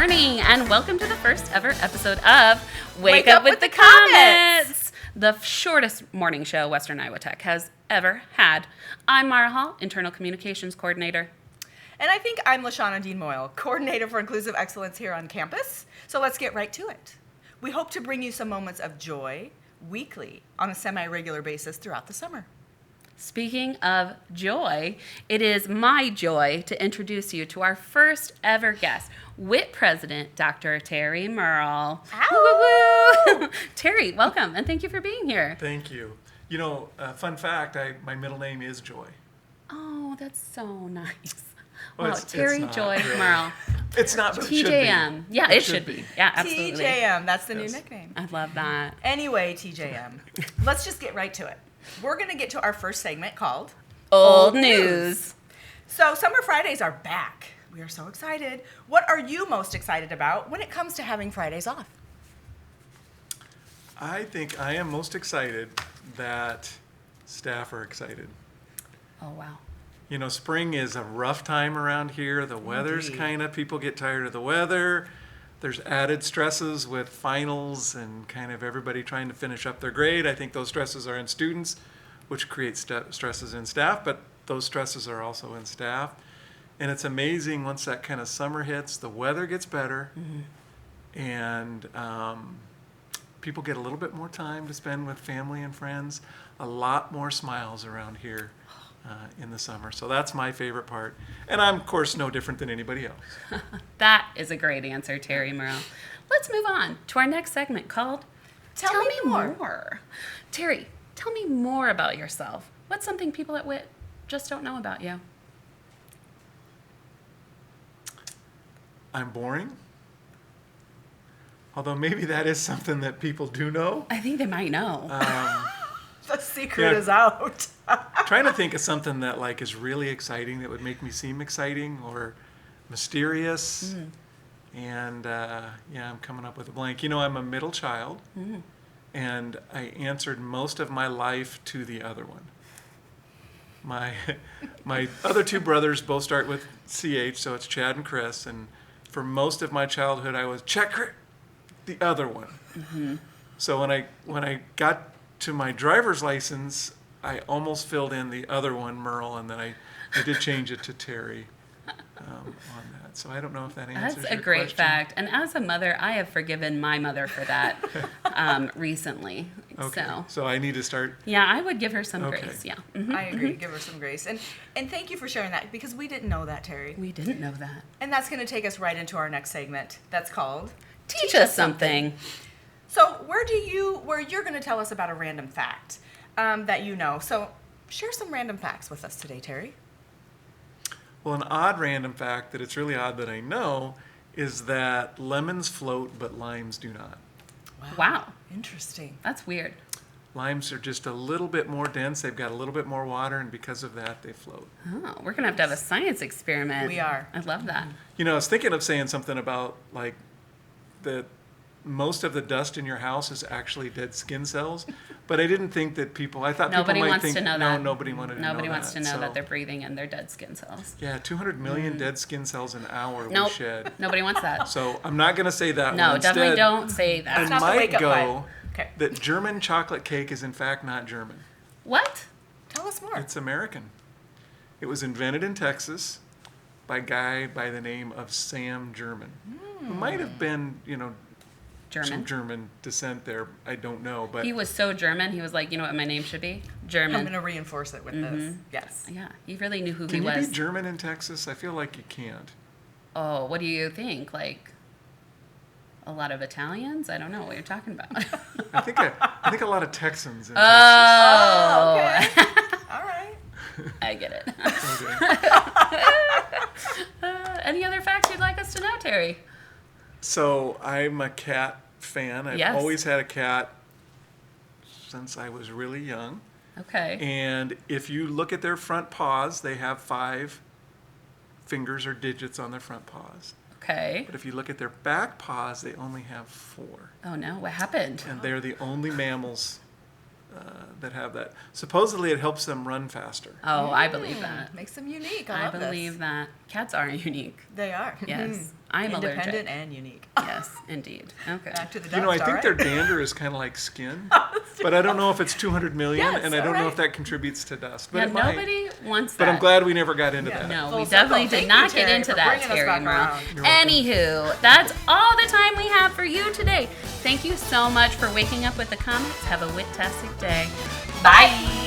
morning, and welcome to the first ever episode of Wake Up with the Comets, the shortest morning show Western Iowa Tech has ever had. I'm Mara Hall, Internal Communications Coordinator. And I think I'm LaShawna Dean Moyle, Coordinator for Inclusive Excellence here on campus. So let's get right to it. We hope to bring you some moments of joy weekly on a semi-regular basis throughout the summer. Speaking of joy, it is my joy to introduce you to our first ever guest, WIT President, Dr. Terry Murrell. Woo-woo-woo. Terry, welcome, and thank you for being here. Thank you. You know, fun fact, my middle name is Joy. Oh, that's so nice. Well, Wow, Terry not, Joy really. Murrell. It's not, but it should be. TJM. Yeah, it should be. Yeah, absolutely. TJM, that's the new Yes. nickname. I love that. Anyway, TJM, let's just get right to it. We're going to get to our first segment called Old News. So Summer Fridays are back. We are so excited. What are you most excited about when it comes to having Fridays off? I think I am most excited that staff are excited. Oh, wow. You know, spring is a rough time around here. The weather's Indeed. people get tired of the weather. There's added stresses with finals and kind of everybody trying to finish up their grade. I think those stresses are in students, which creates stresses in staff, but those stresses are also in staff. And it's amazing once that kind of summer hits, the weather gets better, and people get a little bit more time to spend with family and friends, a lot more smiles around here in the summer. So that's my favorite part. And I'm, of course, no different than anybody else. That is a great answer, Terry Murrell. Let's move on to our next segment called Tell me more. Terry, tell me more about yourself. What's something people at WIT just don't know about you? I'm boring. Although maybe that is something that people do know. I think they might know. The secret Yeah. is out. Trying to think of something that like is really exciting that would make me seem exciting or mysterious. And I'm coming up with a blank. You know, I'm a middle child, and I answered most of my life to the other one. My other two brothers both start with CH, so it's Chad and Chris. And for most of my childhood, I was the other one. So when I got to my driver's license, I almost filled in the other one, Murrell, and then I did change it to Terry on that. So I don't know if that answers That's a your great question. fact. And as a mother, I have forgiven my mother for that recently. Okay. So, So I need to start. yeah, I would give her some Okay. grace. Yeah. I agree. Give her some grace. And thank you for sharing that because we didn't know that, Terry. We didn't know that. And that's going to take us right into our next segment. That's called Teach us something. So where you're going to tell us about a random fact that you know. So share some random facts with us today, Terry. Well, an odd random fact that it's really odd that I know is that lemons float, but limes do not. Wow. Interesting. That's weird. Limes are just a little bit more dense. They've got a little bit more water, and because of that, they float. Oh, we're going to have a science experiment. We are. I love that. You know, I was thinking of saying something about like that most of the dust in your house is actually dead skin cells, but I didn't think that I thought Nobody people might wants think, to know no, that. nobody wanted to know that. Nobody wants to know So, that they're breathing in their dead skin cells. Yeah, 200 million dead skin cells an hour we Nope. shed. Nobody wants that. So I'm not going to say that No, one. definitely Instead, don't say that. I not the might wake-up go vibe. Okay. that German chocolate cake is in fact not German. What? Tell us more. It's American. It was invented in Texas by a guy by the name of Sam German, who might have been, German. some German descent there. I don't know, but He was so German, he was like, you know what my name should be? I'm German. going to reinforce it with this. Yes. Yeah, he really knew who can he you was. be German in Texas? I feel like you can't. Oh, what do you think? Like a lot of Italians? I don't know what you're talking about. I think a lot of Texans in Oh, Okay. All right. I get it. Texas. Okay. Any other facts you'd like us to know, Terry? So I'm a cat fan. I've Yes. always had a cat since I was really young. Okay. And if you look at their front paws, they have 5 fingers or digits on their front paws. Okay. But if you look at their back paws, they only have 4. Oh no, what happened? And they're the only mammals that have that. Supposedly, it helps them run faster. Oh, I believe that. Makes them unique. I love believe this. that. Cats are unique. They are. Yes. I'm Independent allergic. and unique. Yes, indeed. Okay. Back to the ducks, You know, I think all their right? dander is kind of like skin, but I don't know if it's 200 million, Yes, and I don't know all if that contributes to dust. But Yeah, it might. nobody wants that. But I'm glad we never got into Yeah. that. No, Full we circle. definitely Thank did not you, get Terry, into for that, bringing us Terry back Murrell. around. You're welcome. Anywho, that's all the time we have for you today. Thank you so much for waking up with the Comets. Have a wit-tastic day. Bye.